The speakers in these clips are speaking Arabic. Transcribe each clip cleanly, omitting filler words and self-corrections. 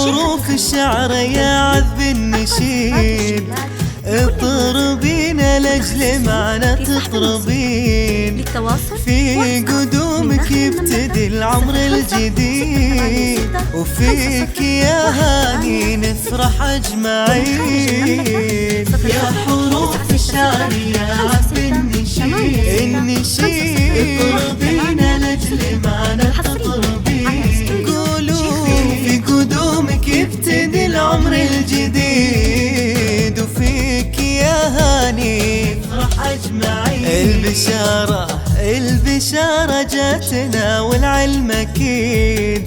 حروف الشعر يا عذب النشيد اطربين لاجل معنى تطربين. في قدومك يبتدي العمر الجديد وفيك يا هاني نفرح اجمعين. يا حروف الشعر يا عذب النشيد اطربين لاجل معنى تطربين. قولوا في قدومك يبتدي العمر الجديد وفيك يا هاني نفرح اجمعين. البشارة جاتنا والعلم اكيد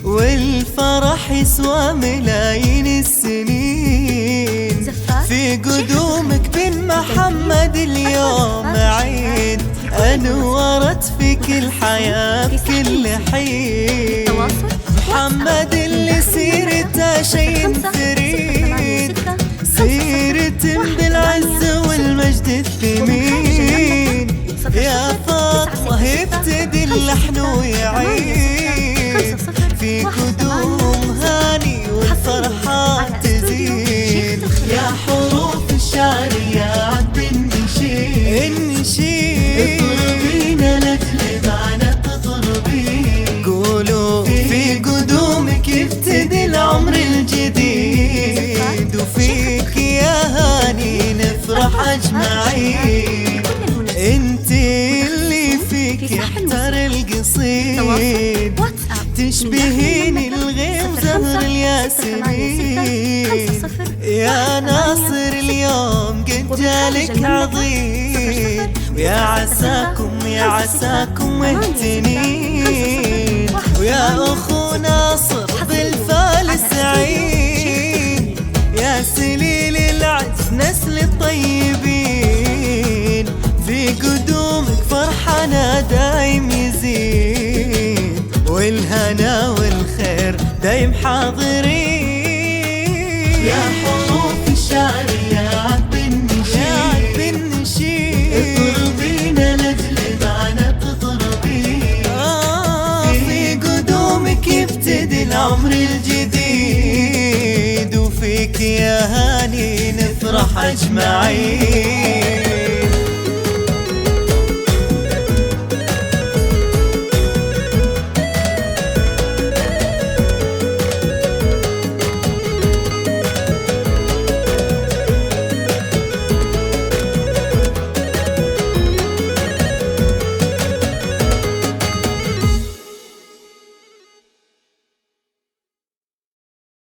والفرح يسوى ملايين السنين. في قدومك بن محمد اليوم عيد انورت فيك الحياة بكل حين. محمد اللي سيرته شيء فريد سيرة بالعز والمجد الثمين. يا فاطمة ابتدي اللحن ويعيد في قدوم هاني والفرحة تزيد. يا حروف الشعر يا عذب النشيد اطربين لاجل معنى تطربين. قولوا في قدومك يبتدي العمر الجديد وفيك يا هاني نفرح اجمعين. انت اللي فيك يحتر القصيد تشبهين الغيم زهر الياسمين. يا ناصر اليوم قد جالك عظيم ويا عساكم مهتنين. ويا اخو ناصر بالفال سعيد يا سليل العز نسل الطيبين. في قدومك فرحنا دايم يزيد والهنا والخير دايم حاضرين. يا حروف الشعر يا عذب النشيد اطربين لاجل معنى تطربين. في قدومك يبتدي العمر الجديد وفيك يا هاني نفرح اجمعين.